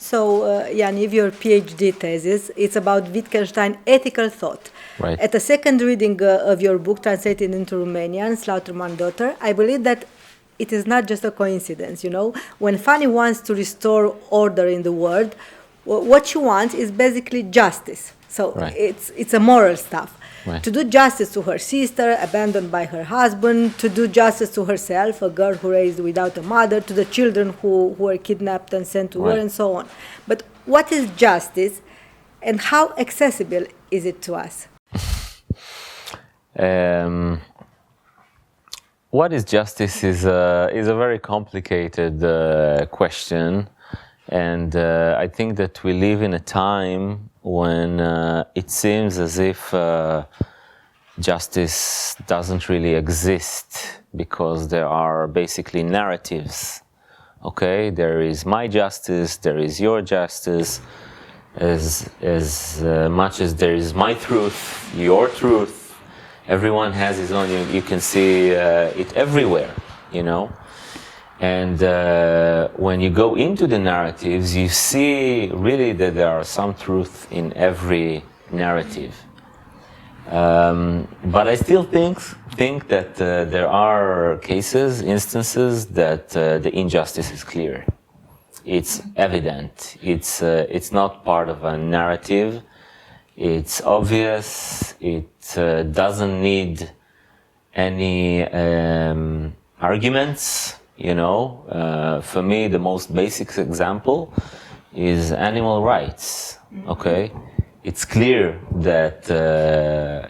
So, Yaniv, your PhD thesis, it's about Wittgenstein ethical thought. Right. At a second reading of your book, translated into Romanian, Slaughterman Daughter, I believe that it is not just a coincidence, you know. When Fanny wants to restore order in the world, what she wants is basically justice. So right. it's a moral stuff. Right. To do justice to her sister, abandoned by her husband, to do justice to herself, a girl who raised without a mother, to the children who were kidnapped and sent to war, and so on. But what is justice, and how accessible is it to us? What is justice is a very complicated question, and I think that we live in a time when it seems as if justice doesn't really exist, because there are basically narratives. Okay, there is my justice, there is your justice, as much as there is my truth, your truth. Everyone has his own. You can see it everywhere, you know. And when you go into the narratives, you see really that there are some truth in every narrative. But I still think that there are cases, instances that the injustice is clear. It's evident. It's not part of a narrative. It's obvious. It doesn't need any arguments. You know, for me, the most basic example is animal rights. Okay, it's clear that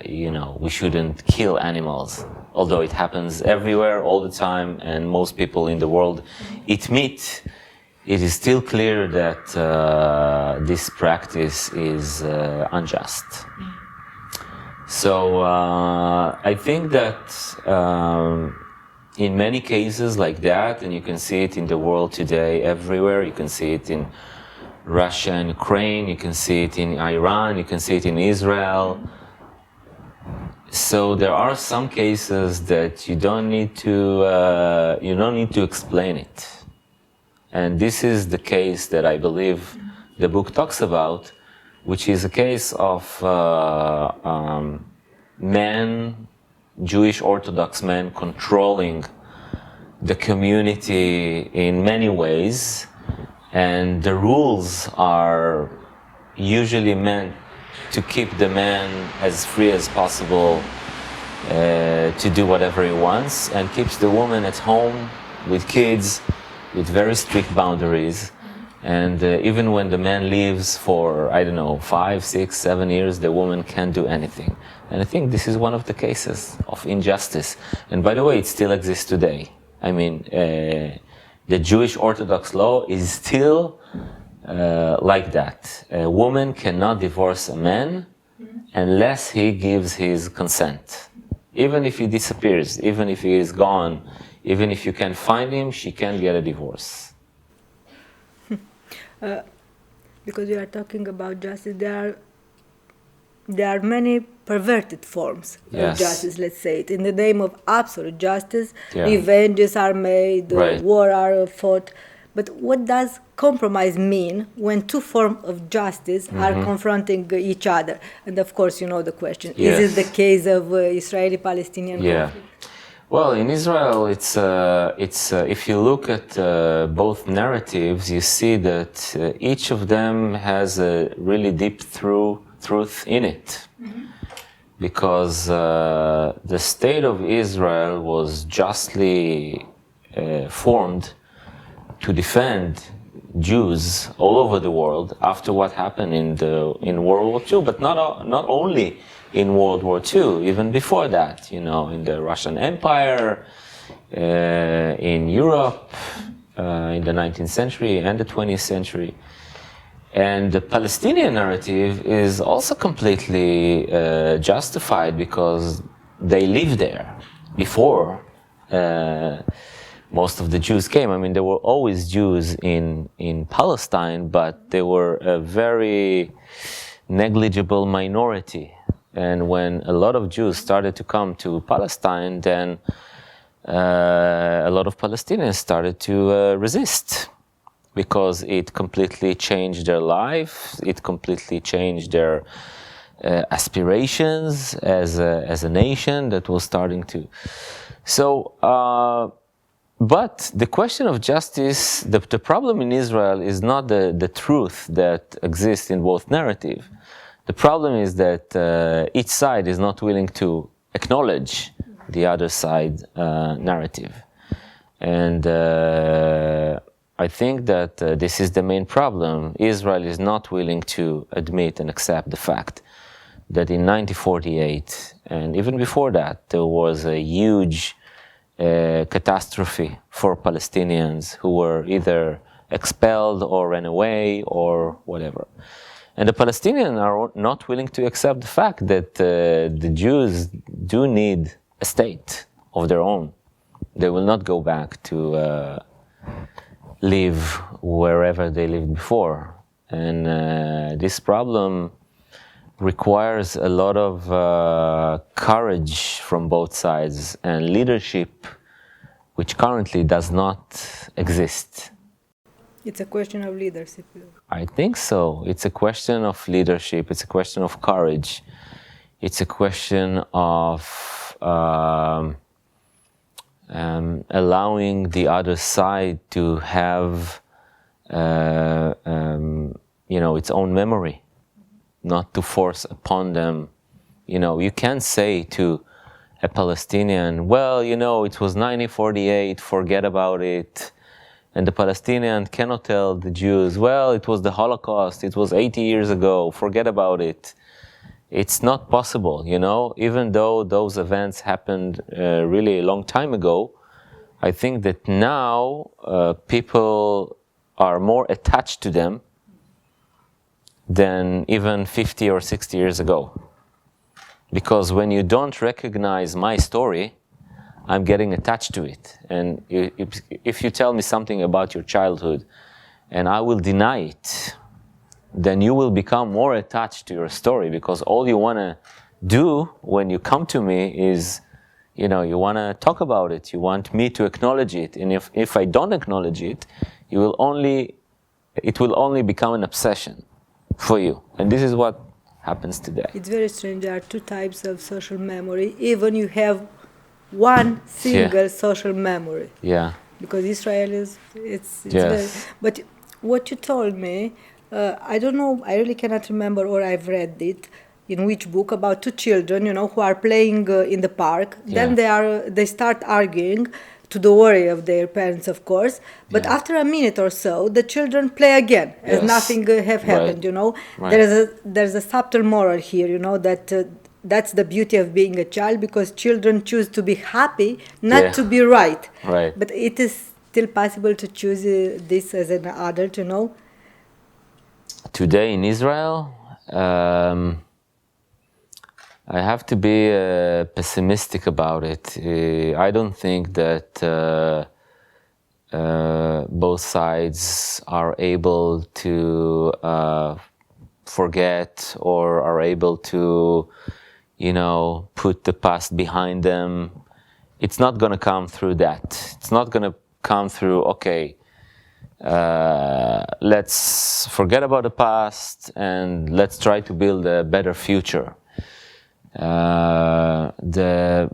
you know, we shouldn't kill animals, although it happens everywhere all the time, and most people in the world eat meat. It is still clear that this practice is unjust. So I think that in many cases like that, and you can see it in the world today everywhere, you can see it in Russia and Ukraine, you can see it in Iran, you can see it in Israel. So there are some cases that you don't need to explain it. And this is the case that I believe the book talks about, which is a case of men, Jewish Orthodox men, controlling the community in many ways, and the rules are usually meant to keep the man as free as possible to do whatever he wants, and keeps the woman at home with kids with very strict boundaries. And even when the man leaves for, I don't know, 5, 6, 7 years, the woman can't do anything. And I think this is one of the cases of injustice. And by the way, it still exists today. I mean, the Jewish Orthodox law is still like that. A woman cannot divorce a man unless he gives his consent. Even if he disappears, even if he is gone, even if you can find him, she can't get a divorce. Because we are talking about justice, there are many perverted forms of justice, let's say it. In the name of absolute justice, revenges are made, war are fought. But what does compromise mean when two forms of justice are confronting each other? And of course, you know the question. Is it the case of Israeli-Palestinian conflict? Well, in Israel, it's if you look at both narratives, you see that each of them has a really deep truth in it. Because the state of Israel was justly formed to defend Jews all over the world after what happened in World War II, but not only in World War II, even before that, you know, in the Russian Empire, in Europe, in the 19th century and the 20th century. And the Palestinian narrative is also completely justified because they lived there before most of the Jews came. I mean, there were always Jews in Palestine, but they were a very negligible minority. And when a lot of Jews started to come to Palestine, then a lot of Palestinians started to resist. because it completely changed their life. It completely changed their aspirations as a nation that was starting to. So, but the question of justice, the problem in Israel is not the truth that exists in both narrative. The problem is that each side is not willing to acknowledge the other side narrative. And I think that this is the main problem. Israel is not willing to admit and accept the fact that in 1948, and even before that, there was a huge catastrophe for Palestinians who were either expelled or ran away or whatever. And the Palestinians are not willing to accept the fact that the Jews do need a state of their own. They will not go back to live wherever they lived before. And this problem requires a lot of courage from both sides and leadership, which currently does not exist. It's a question of leadership. I think so. It's a question of leadership. It's a question of courage. It's a question of allowing the other side to have, its own memory, not to force upon them. You can't say to a Palestinian, well, it was 1948, forget about it. And the Palestinian cannot tell the Jews, well, it was the Holocaust, it was 80 years ago, forget about it. It's not possible, even though those events happened really a long time ago. I think that now people are more attached to them than even 50 or 60 years ago. Because when you don't recognize my story, I'm getting attached to it. And if you tell me something about your childhood and I will deny it, then you will become more attached to your story, because all you want to do when you come to me is, you want to talk about it. You want me to acknowledge it. And if I don't acknowledge it, it will only become an obsession for you. And this is what happens today. It's very strange. There are two types of social memory. Even you have one single social memory. Yeah. Because Israel is, it's Yes. very, but what you told me, I don't know, I really cannot remember, or I've read it in which book, about two children, who are playing in the park. Yeah. Then they start arguing, to the worry of their parents, of course. But after a minute or so, the children play again, as nothing have happened. Right. There's a subtle moral here, that that's the beauty of being a child, because children choose to be happy, not to be right. Right. But it is still possible to choose this as an adult, Today in Israel, I have to be pessimistic about it. I don't think that both sides are able to forget or are able to, put the past behind them. It's not going to come through that. It's not going to come through, okay, let's forget about the past and let's try to build a better future. The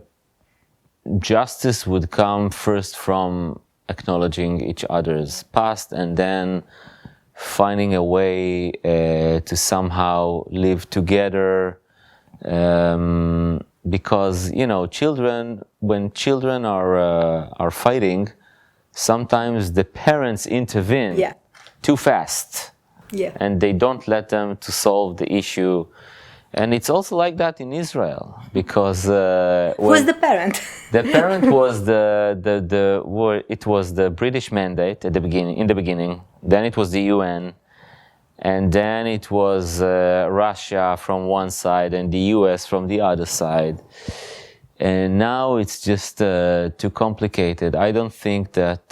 justice would come first from acknowledging each other's past and then finding a way to somehow live together, because children, when children are fighting, sometimes the parents intervene too fast, and they don't let them to solve the issue. And it's also like that in Israel, because who's the parent? The parent was it was the British mandate at the beginning. In the beginning, then it was the UN, and then it was Russia from one side and the US from the other side. And now it's just too complicated. I don't think that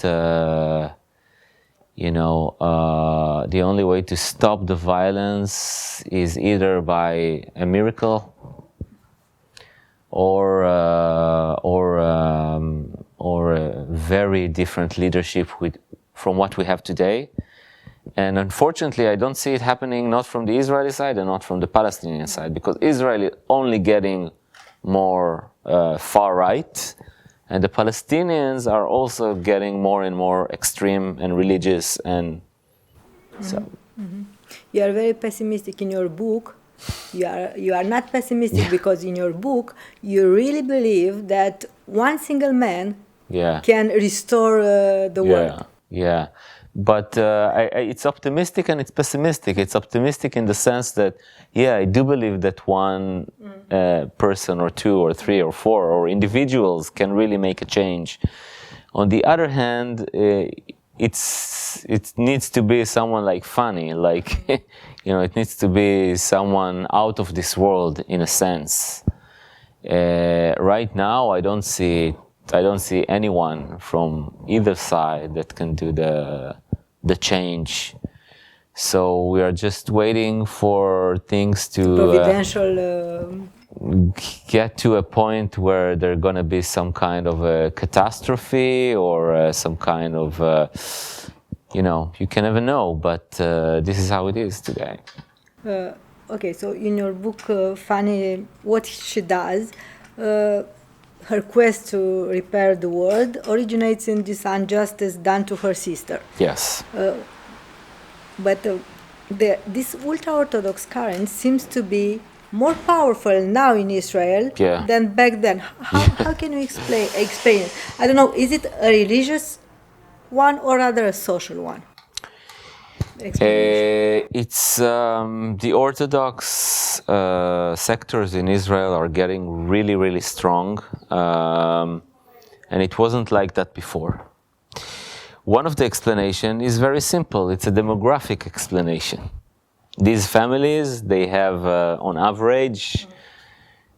the only way to stop the violence is either by a miracle or a very different leadership from what we have today. And unfortunately, I don't see it happening not from the Israeli side and not from the Palestinian side, because Israel is only getting more far right, and the Palestinians are also getting more and more extreme and religious, and so. You are very pessimistic in your book. You are not pessimistic because in your book you really believe that one single man can restore the world. Yeah. But it's optimistic and it's pessimistic. It's optimistic in the sense that, I do believe that one person or two or three or four or individuals can really make a change. On the other hand, it needs to be someone like funny, like, it needs to be someone out of this world in a sense. Right now, I don't see anyone from either side that can do the change. So we are just waiting for things to get to a point where there's going to be some kind of a catastrophe or some kind of, you can never know, but this is how it is today. Okay, so in your book, Fanny, what she does, her quest to repair the world originates in this injustice done to her sister. Yes. But this ultra-Orthodox current seems to be more powerful now in Israel than back then. How can you explain it? I don't know, is it a religious one or rather a social one? It's the Orthodox sectors in Israel are getting really, really strong, and it wasn't like that before. One of the explanations is very simple. It's a demographic explanation. These families, they have on average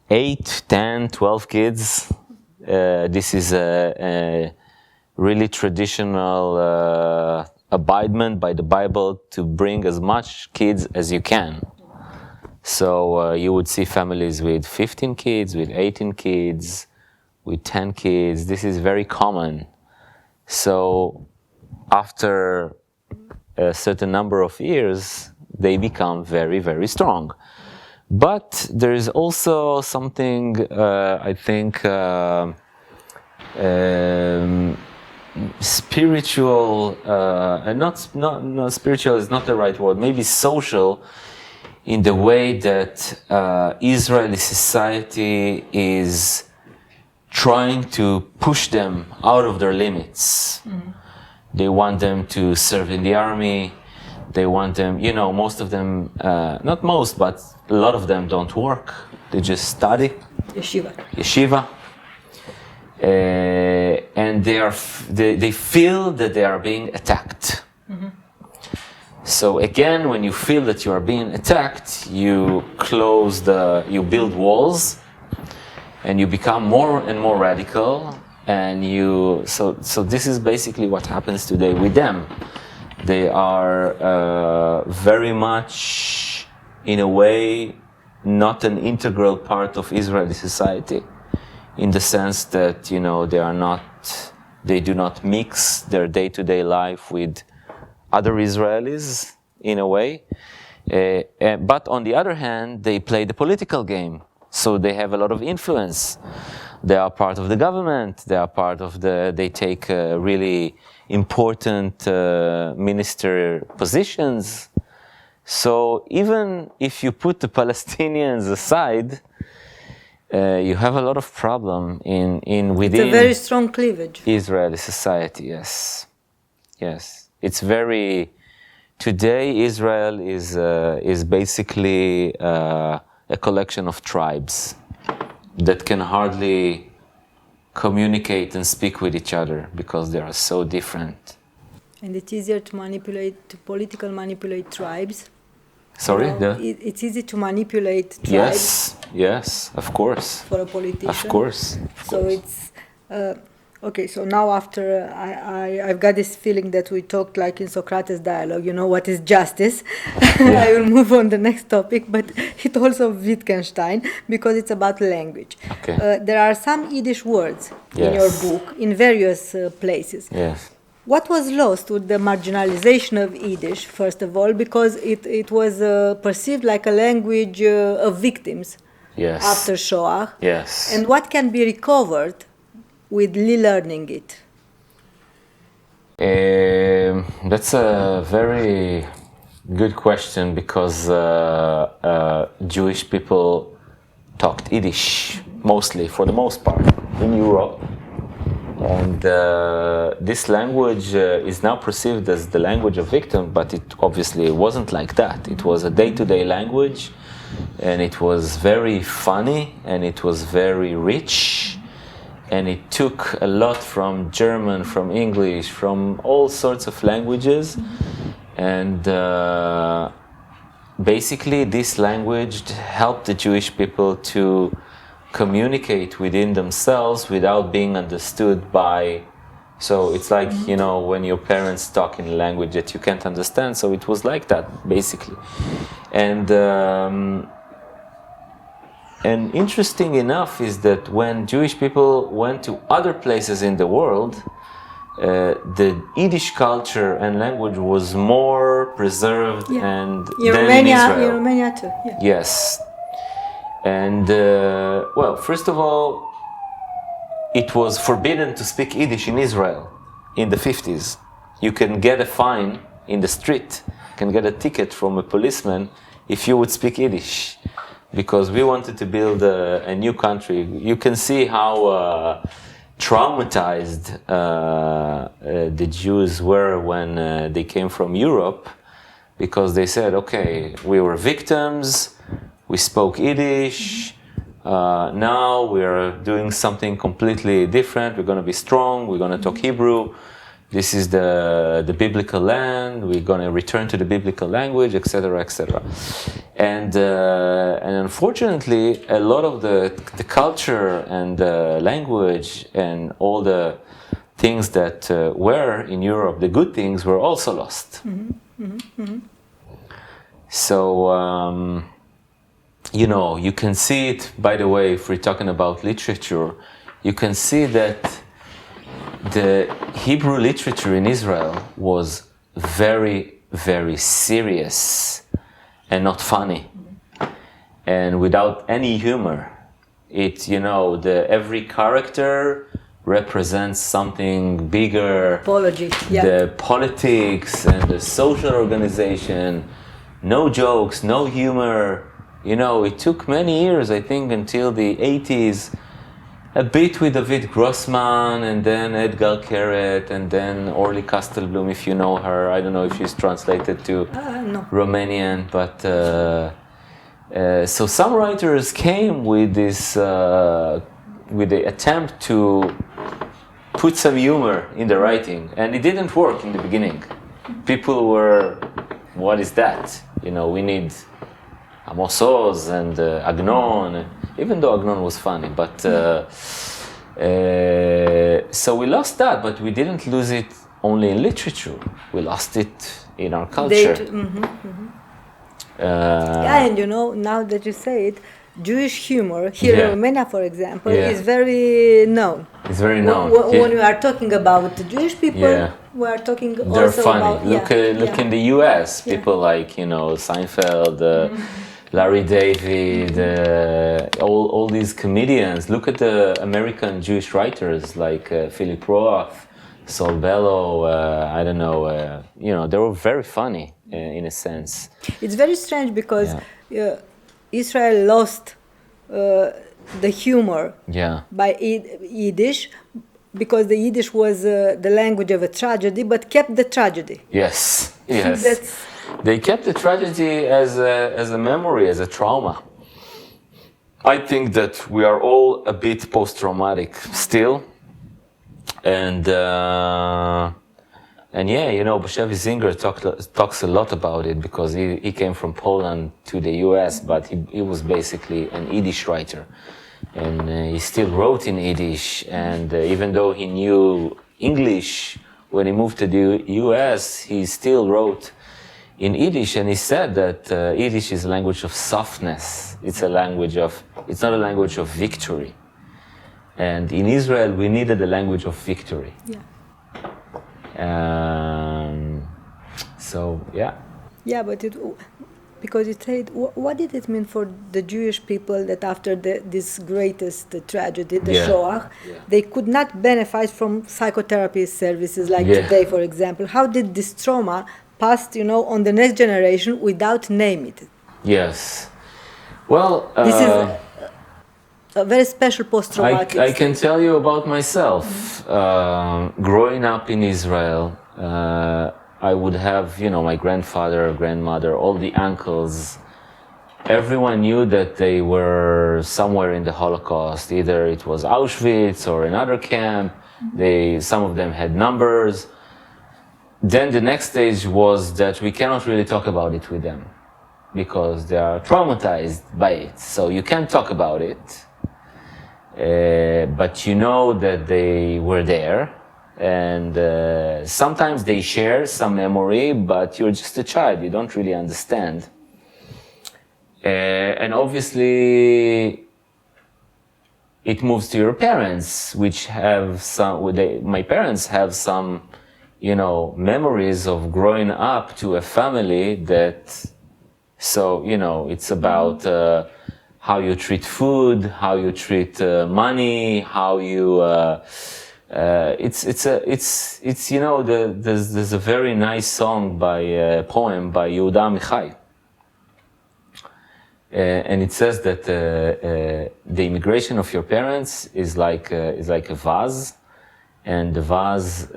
8, 10, 12 kids. This is a really traditional abidement by the Bible to bring as much kids as you can. So you would see families with 15 kids, with 18 kids, with 10 kids. This is very common. So after a certain number of years, they become very, very strong. But there is also something, I think, spiritual, and not spiritual is not the right word, maybe social, in the way that Israeli society is trying to push them out of their limits. They want them to serve in the army. They want them, most of them, not most, but a lot of them don't work. They just study. Yeshiva. And they feel that they are being attacked. So again, when you feel that you are being attacked, you build walls, and you become more and more radical. And so this is basically what happens today with them. They are very much, in a way, not an integral part of Israeli society, in the sense that they do not mix their day-to-day life with other Israelis, in a way. But on the other hand, they play the political game, so they have a lot of influence. They are part of the government. They take really important minister positions. So even if you put the Palestinians aside, you have a lot of problem within. It's a very strong cleavage. Israeli society, yes. It's very. Today, Israel is basically a collection of tribes that can hardly communicate and speak with each other because they are so different. And it's easier to politically manipulate tribes. Sorry? It's easy to manipulate tribes. Yes, of course. For a politician. Of course. So it's okay. So now after I've got this feeling that we talked like in Socrates' dialogue. What is justice? I will move on the next topic, but it also Wittgenstein because it's about language. Okay. There are some Yiddish words in your book in various places. Yes. what was lost with the marginalization of Yiddish, first of all, because it was perceived like a language of victims after Shoah? Yes. And what can be recovered with relearning it? That's a very good question, because Jewish people talked Yiddish mostly, for the most part, in Europe. And this language is now perceived as the language of victim, but it obviously wasn't like that. It was a day-to-day language, and it was very funny, and it was very rich, and it took a lot from German, from English, from all sorts of languages. And basically this language helped the Jewish people to communicate within themselves without being understood by, so it's like, you know, when your parents talk in a language that you can't understand, so it was like that basically. And interesting enough is that when Jewish people went to other places in the world, the Yiddish culture and language was more preserved and than in Israel. In Romania too. Yeah. Yes. And well, first of all, it was forbidden to speak Yiddish in Israel in the 50s. You can get a fine in the street, can get a ticket from a policeman if you would speak Yiddish, because we wanted to build a new country. You can see how traumatized the Jews were when they came from Europe, because they said, okay, we were victims, we spoke Yiddish, now we're doing something completely different, we're going to be strong, we're going to talk Hebrew, this is the biblical land, we're going to return to the biblical language, etc., etc. And unfortunately, a lot of the culture and the language and all the things that were in Europe, the good things, were also lost. So, you know, you can see it, by the way, if we're talking about literature, you can see that the Hebrew literature in Israel was very, very serious and not funny, and without any humor. It, you know, every character represents something bigger. Apology, yeah. The politics and the social organization, no jokes, no humor. You know, it took many years, I think, until the 80s, a bit with David Grossman, and then Edgar Keret, and then Orly Kastelblum, if you know her. I don't know if she's translated to No. Romanian, but so some writers came with this, with the attempt to put some humor in the writing, and it didn't work in the beginning. People were, what is that? You know, we need Amos Oz and Agnon, even though Agnon was funny, but so we lost that, but we didn't lose it only in literature, we lost it in our culture. Yeah, and you know, now that you say it, Jewish humor here in Romania, for example, is very known. It's very known. When we are talking about the Jewish people, we are talking They're also funny. about... Look in the US, people like, you know, Seinfeld, Larry David, all these comedians. Look at the American Jewish writers like Philip Roth, Saul Bellow, I don't know, you know, they were very funny in a sense. It's very strange because Israel lost the humor by Yiddish, because the Yiddish was the language of a tragedy, but kept the tragedy. Yes, yes. They kept the tragedy as a memory, as a trauma. I think that we are all a bit post-traumatic still. And yeah, you know, Bashevis Singer talks a lot about it, because he came from Poland to the US, but he was basically an Yiddish writer. And he still wrote in Yiddish, and even though he knew English, when he moved to the US, he still wrote in Yiddish, and he said that Yiddish is a language of softness. It's not a language of victory. And in Israel, we needed a language of victory. So yeah. Yeah, but because you said, what did it mean for the Jewish people that after this greatest tragedy, the Shoah, they could not benefit from psychotherapy services like today, for example? How did this trauma pass, on the next generation without naming it? Yes. Well, this is a very special post-traumatic. I can tell you about myself. Growing up in Israel, I would have, my grandfather, grandmother, all the uncles. Everyone knew that they were somewhere in the Holocaust. Either it was Auschwitz or another camp. Some of them had numbers. Then the next stage was that we cannot really talk about it with them because they are traumatized by it. So you can't talk about it. But you know that they were there. And sometimes they share some memory, but you're just a child, you don't really understand. And obviously, it moves to your parents, which have my parents have some, memories of growing up to a family that, it's about how you treat food, how you treat money, how you... there's a very nice song poem by Yehuda Amichai, and it says that the immigration of your parents is like a vase, and the vase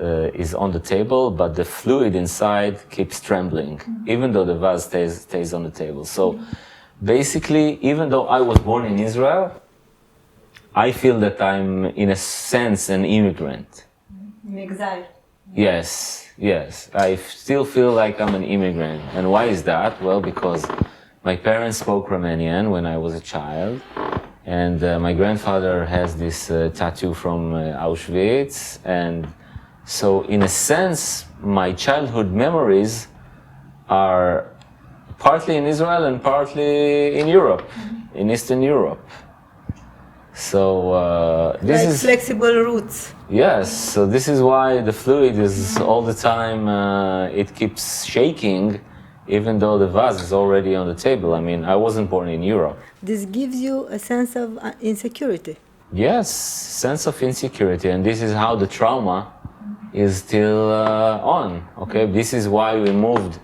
is on the table, but the fluid inside keeps trembling, even though the vase stays on the table. So basically, even though I was born in Israel, I feel that I'm, in a sense, an immigrant. In exile. Yes. I still feel like I'm an immigrant. And why is that? Well, because my parents spoke Romanian when I was a child. And my grandfather has this tattoo from Auschwitz. And so, in a sense, my childhood memories are partly in Israel and partly in Europe, in Eastern Europe. So this is flexible roots. Yes. So this is why the fluid is all the time. It keeps shaking, even though the vase is already on the table. I mean, I wasn't born in Europe. This gives you a sense of insecurity. Yes, sense of insecurity, and this is how the trauma is still on. Okay, this is why we moved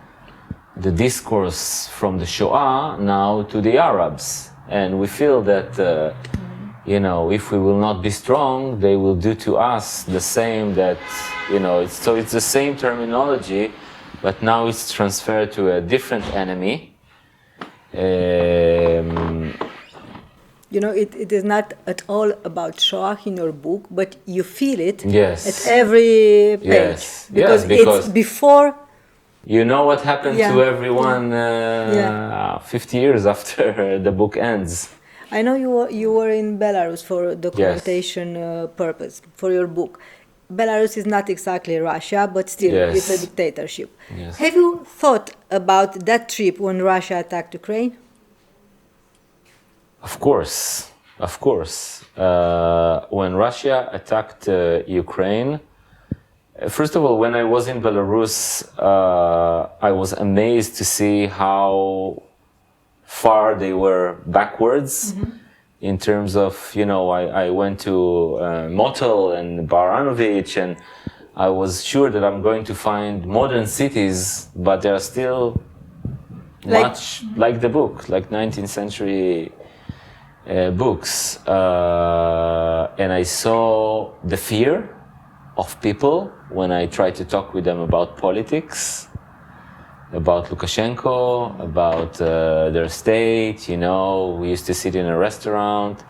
the discourse from the Shoah now to the Arabs, and we feel that. If we will not be strong, they will do to us the same that, it's the same terminology, but now it's transferred to a different enemy. It is not at all about Shoah in your book, but you feel it at every page. Because it's before... You know what happened to everyone 50 years after the book ends. I know you were in Belarus for documentation purpose, for your book. Belarus is not exactly Russia, but still it's a dictatorship. Yes. Have you thought about that trip when Russia attacked Ukraine? Of course. When Russia attacked Ukraine, first of all, when I was in Belarus, I was amazed to see how far they were backwards in terms of, I went to Motul and Baranovich, and I was sure that I'm going to find modern cities, but they are still much like the book, like 19th century books. And I saw the fear of people when I tried to talk with them about politics, about Lukashenko, about their state. We used to sit in a restaurant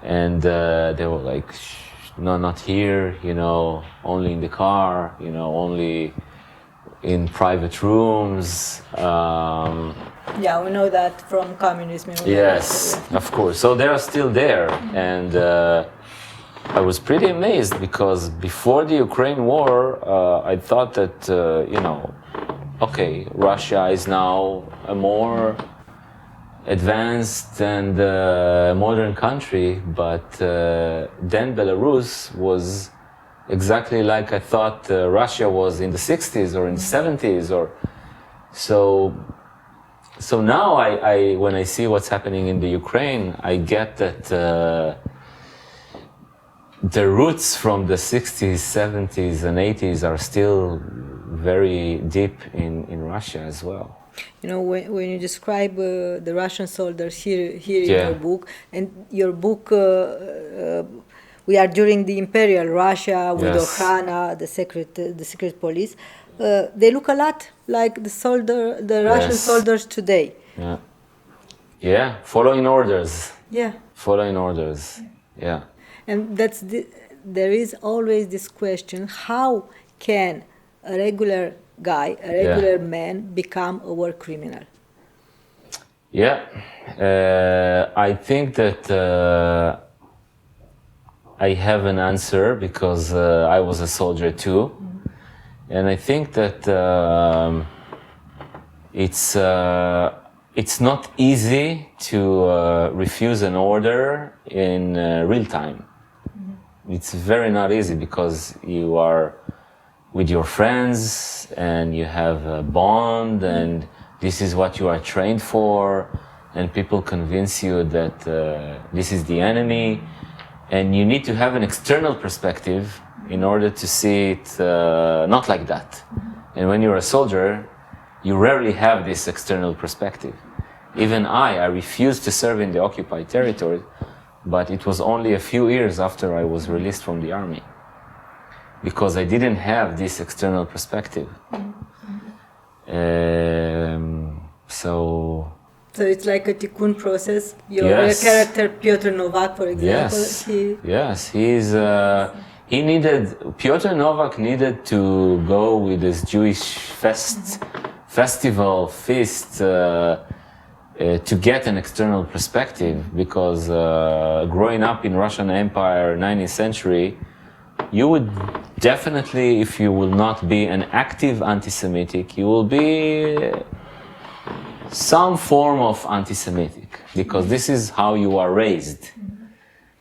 and they were like, no, not here, only in the car, only in private rooms. Yeah, we know that from communism. Yes, of course. So they are still there. And I was pretty amazed because before the Ukraine war, I thought that, okay, Russia is now a more advanced and modern country, but then Belarus was exactly like I thought Russia was in the 60s or in the 70s, or so now I when I see what's happening in the Ukraine, I get that the roots from the 60s, 70s and 80s are still very deep in Russia as well. You know, when you describe the Russian soldiers here in your book, and your book, we are during the Imperial Russia with Okhrana, the secret police. They look a lot like the Russian soldiers today. Yeah, following orders. Yeah. Following orders. Yeah. And there is always this question: how can a regular guy, a regular man, become a war criminal? Yeah, I think that I have an answer because I was a soldier too, and I think that it's not easy to refuse an order in real time. It's very not easy because you are with your friends and you have a bond and this is what you are trained for, and people convince you that this is the enemy, and you need to have an external perspective in order to see it not like that. And when you're a soldier, you rarely have this external perspective. Even I refused to serve in the occupied territory, but it was only a few years after I was released from the army, because I didn't have this external perspective. So it's like a tikkun process. Your character, Piotr Novak, for example. Piotr Novak needed to go with this Jewish festival feast to get an external perspective, because growing up in Russian Empire, 19th century, you would definitely, if you will not be an active anti-Semitic, you will be some form of anti-Semitic, because this is how you are raised.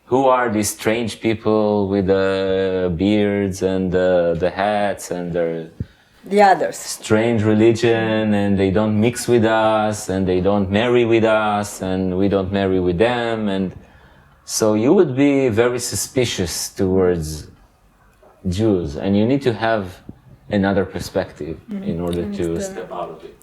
Who are these strange people with the beards and the hats and the others? Strange religion, and they don't mix with us, and they don't marry with us, and we don't marry with them, and so you would be very suspicious towards Jews, and you need to have another perspective in order to step out of it.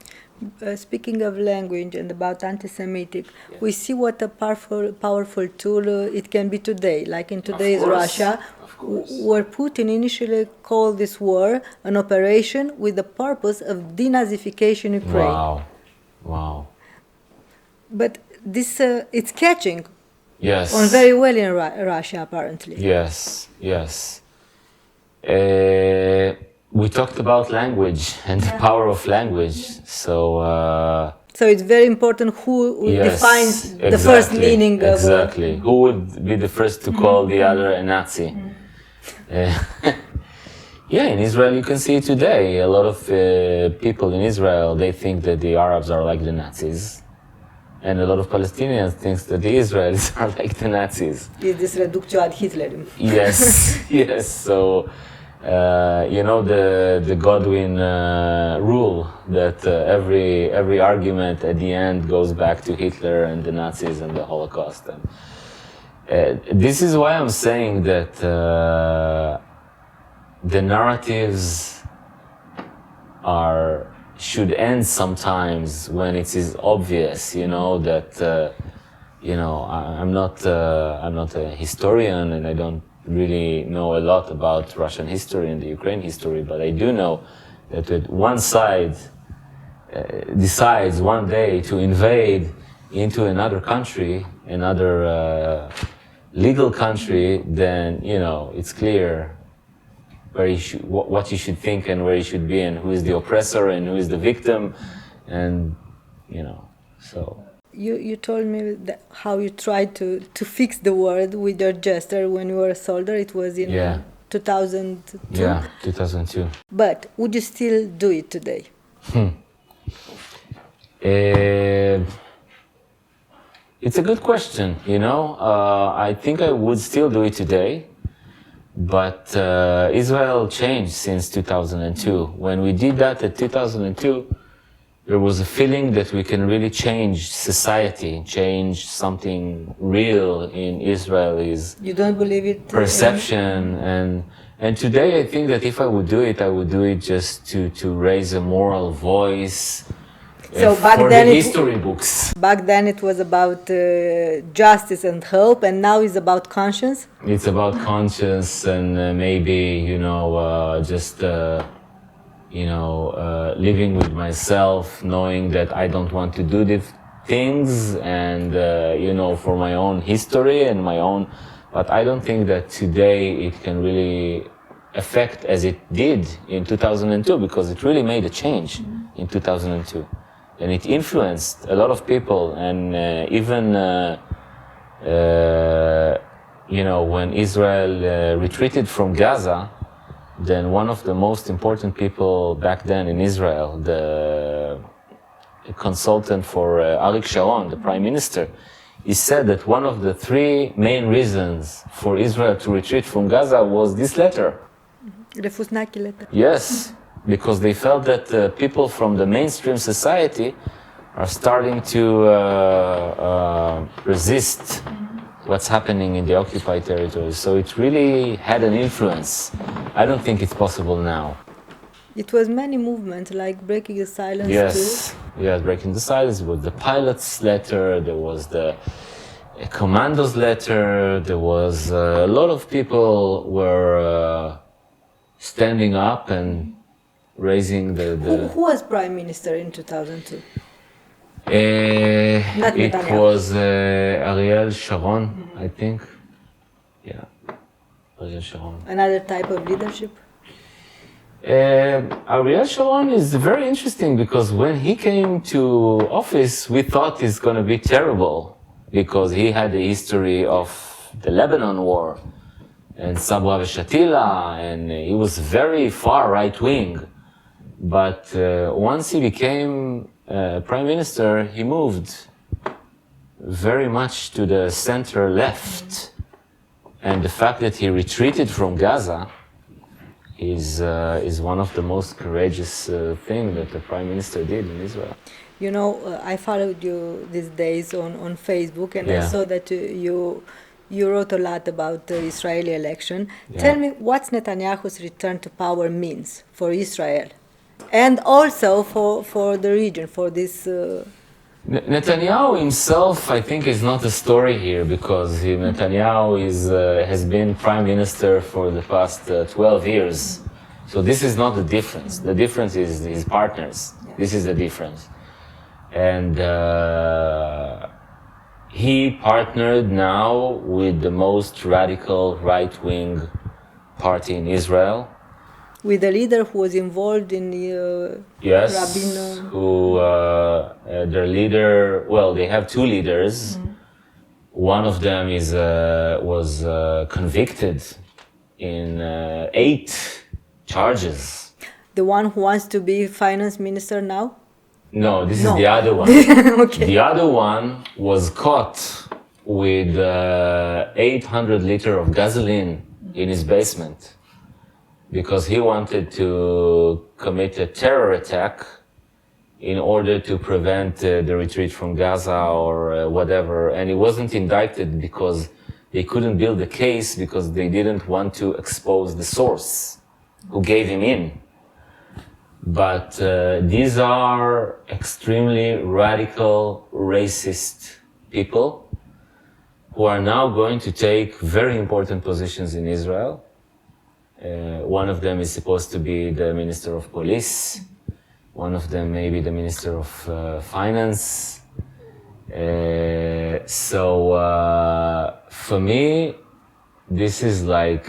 Speaking of language and about anti-Semitic, we see what a powerful tool it can be today, like in today's Russia, where Putin initially called this war an operation with the purpose of denazification Ukraine. Wow. But this it's catching on very well in Russia, apparently. Yes. We talked about language and the power of language, so it's very important who defines the first meaning of... Exactly. Who would be the first to call the other a Nazi? In Israel you can see today, a lot of people in Israel, they think that the Arabs are like the Nazis, and a lot of Palestinians think that the Israelis are like the Nazis. Is this reductio ad Hitlerum? Yes, so... the Godwin rule that every argument at the end goes back to Hitler and the Nazis and the Holocaust. And this is why I'm saying that the narratives should end sometimes when it is obvious, that I'm not a historian, and I don't really know a lot about Russian history and the Ukraine history, but I do know that when one side decides one day to invade into another country, another legal country, then it's clear what you should think and where you should be, and who is the oppressor and who is the victim, and so. You told me how you tried to fix the word with your gesture when you were a soldier. It was in 2002. Yeah, 2002. But would you still do it today? It's a good question. I think I would still do it today, But Israel changed since 2002. When we did that at 2002, there was a feeling that we can really change society, change something real in Israelis. You don't believe it? Perception. And today I think that if I would do it, I would do it just to raise a moral voice. So for the history books. Back then it was about justice and hope, and now it's about conscience? It's about conscience and maybe, living with myself, knowing that I don't want to do these things and, for my own history and my own, but I don't think that today it can really affect as it did in 2002, because it really made a change in 2002. And it influenced a lot of people, and even when Israel retreated from Gaza, then one of the most important people back then in Israel, the consultant for Ariel Sharon, the prime minister, he said that one of the three main reasons for Israel to retreat from Gaza was this letter. Refusnaki letter. Yes. Because they felt that people from the mainstream society are starting to resist what's happening in the occupied territories. So it really had an influence. I don't think it's possible now. It was many movements, like breaking the silence too. Yes, breaking the silence. There was the pilot's letter, there was the commando's letter, there was a lot of people were standing up and raising the Who was prime minister in 2002? It was Ariel Sharon, I think. Yeah, Ariel Sharon. Another type of leadership? Ariel Sharon is very interesting because when he came to office, we thought he's going to be terrible because he had a history of the Lebanon war and Sabra v'Shatila, and he was very far right-wing. But once he became prime minister, he moved very much to the center left. And the fact that he retreated from Gaza is one of the most courageous things that the prime minister did in Israel. You know, I followed you these days on Facebook, and I saw that you wrote a lot about the Israeli election. Tell me, what Netanyahu's return to power means for Israel? And also for the region, for this... Netanyahu himself, I think, is not a story here, because Netanyahu has been prime minister for the past 12 years. So this is not the difference. The difference is his partners. Yeah. This is the difference. And he partnered now with the most radical right-wing party in Israel. With a leader who was involved in the Rabin... who their leader, well, they have two leaders. Mm-hmm. One of them was convicted in 8 charges. The one who wants to be finance minister now? No, this is the other one. Okay. The other one was caught with 800 liters of gasoline in his basement, because he wanted to commit a terror attack in order to prevent the retreat from Gaza or whatever. And he wasn't indicted because they couldn't build a case, because they didn't want to expose the source who gave him in. But these are extremely radical, racist people who are now going to take very important positions in Israel. One of them is supposed to be the Minister of Police. One of them may be the Minister of Finance. For me, this is like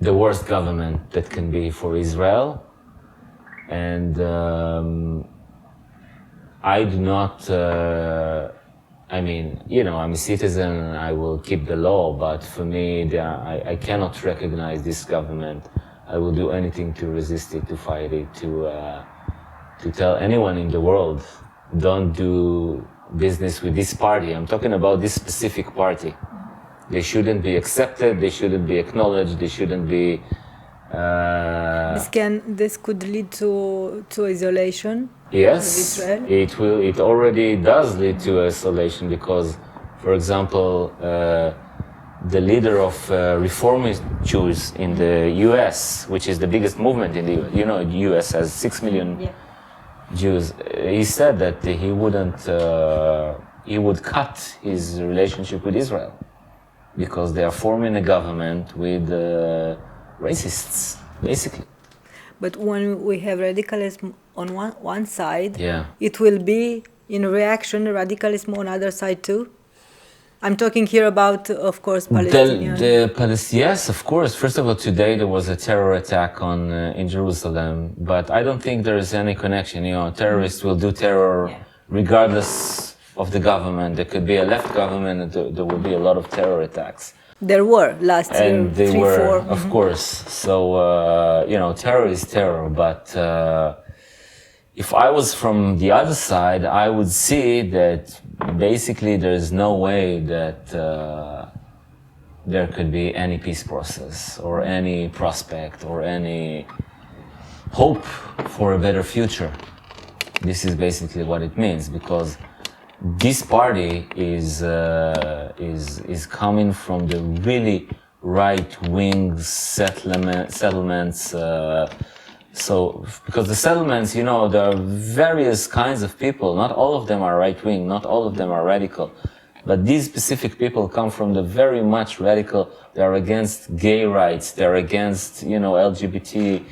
the worst government that can be for Israel. And I do not... I'm a citizen and I will keep the law, but for me, I cannot recognize this government. I will do anything to resist it, to fight it, to tell anyone in the world, don't do business with this party. I'm talking about this specific party. They shouldn't be accepted, they shouldn't be acknowledged, they shouldn't be... This could lead to isolation. Yes, of Israel. It already does lead to isolation because, for example, the leader of reformist Jews in the U.S., which is the biggest movement in the U.S., you know, the U.S. has 6 million Jews. He said that he would cut his relationship with Israel because they are forming a government with racists, basically. But when we have radicalism on one side, yeah, it will be in reaction radicalism on other side too. I'm talking here about, of course, Palestinians. Yes, of course. First of all, today there was a terror attack in Jerusalem, but I don't think there is any connection. You know, terrorists will do terror regardless of the government. There could be a left government, and there will be a lot of terror attacks. There were last year, and they 3, were, 4. Of course. So you know, terror is terror. But if I was from the other side, I would see that basically there is no way that there could be any peace process or any prospect or any hope for a better future. This is basically what it means, because this party is coming from the really right-wing settlements. So, because the settlements, you know, there are various kinds of people. Not all of them are right-wing, not all of them are radical. But these specific people come from the very much radical. They are against gay rights. They are against, you know, LGBT.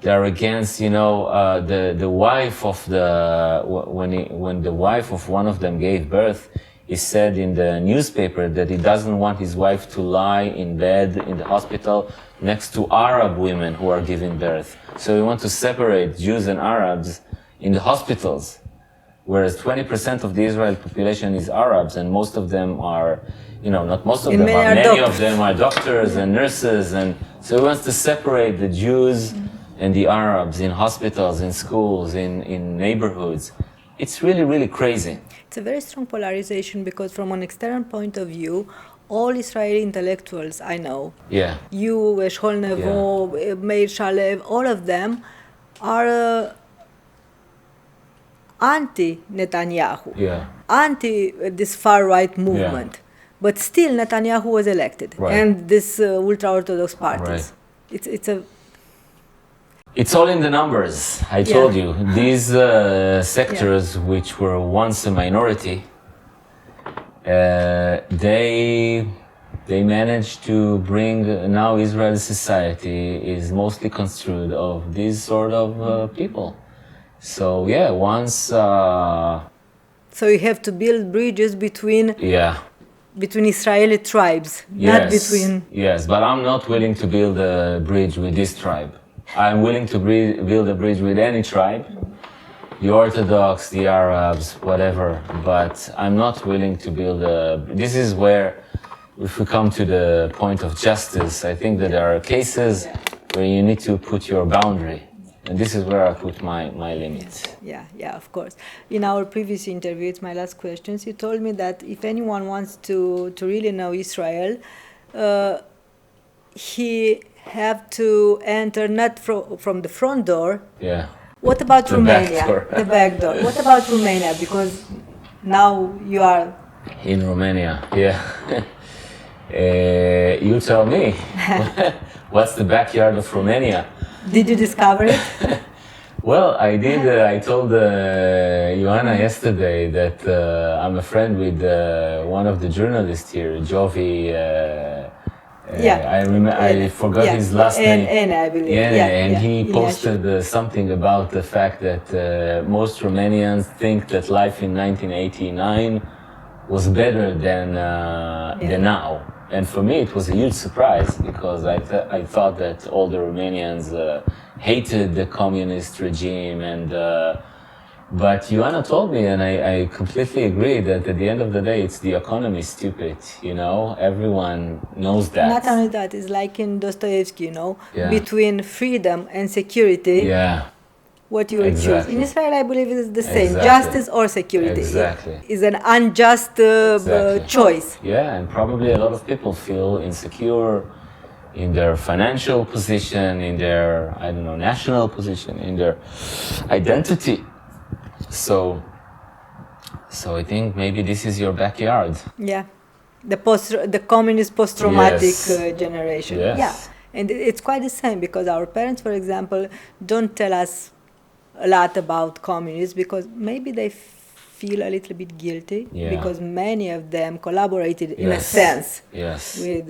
They are against, you know, the wife of when the wife of one of them gave birth, he said in the newspaper that he doesn't want his wife to lie in bed in the hospital next to Arab women who are giving birth. So we want to separate Jews and Arabs in the hospitals, whereas 20% of the Israeli population is Arabs, and most of them are, you know, not most of them, but many of them are doctors and nurses, and so he wants to separate the Jews and the Arabs in hospitals, in schools, in neighborhoods. It's really, really crazy. It's a very strong polarization because from an external point of view, all Israeli intellectuals I know, you, Eshkol Nevo, Meir Shalev, all of them are anti-Netanyahu, anti this far-right movement. But still Netanyahu was elected, and this ultra-Orthodox parties. It's all in the numbers, I told you. These sectors, which were once a minority, they managed to bring, now Israeli society is mostly construed of these sort of people. So yeah, once... So you have to build bridges between Israeli tribes, not between... Yes, but I'm not willing to build a bridge with this tribe. I'm willing to build a bridge with any tribe, the Orthodox, the Arabs, whatever, but I'm not willing to build a... This is where, if we come to the point of justice, I think that there are cases where you need to put your boundary, and this is where I put my limits. Yeah, of course. In our previous interview, it's my last questions, you told me that if anyone wants to really know Israel, he have to enter not from the front door. What about Romania? The back door. What about Romania? Because now you are in Romania. You tell me. What's the backyard of Romania? Did you discover it? Well, I did. I told Ioana yesterday that I'm a friend with one of the journalists here, Jovi. I forgot his last name. I believe. And he posted something about the fact that most Romanians think that life in 1989 was better than now. And for me, it was a huge surprise because I thought that all the Romanians hated the communist regime but Ioana told me, and I completely agree, that at the end of the day, it's the economy stupid, you know? Everyone knows that. Not only that, it's like in Dostoevsky, you know? Between freedom and security, what you will choose. In Israel, I believe it is the same, justice or security. Exactly. It's an unjust choice. Yeah, and probably a lot of people feel insecure in their financial position, in their, I don't know, national position, in their identity. So I think maybe this is your backyard. Yeah, the communist post-traumatic generation. Yes. Yeah, and it's quite the same because our parents, for example, don't tell us a lot about communists because maybe they feel a little bit guilty because many of them collaborated in a sense with.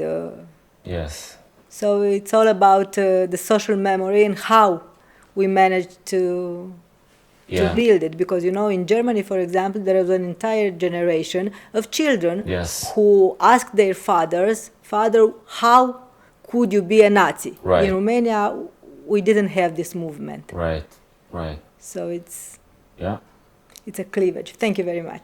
Yes. So it's all about the social memory and how we managed to build it. Because, you know, in Germany, for example, there was an entire generation of children who asked their fathers, "Father, how could you be a Nazi?" Right. In Romania, we didn't have this movement. Right, right. So it's a cleavage. Thank you very much.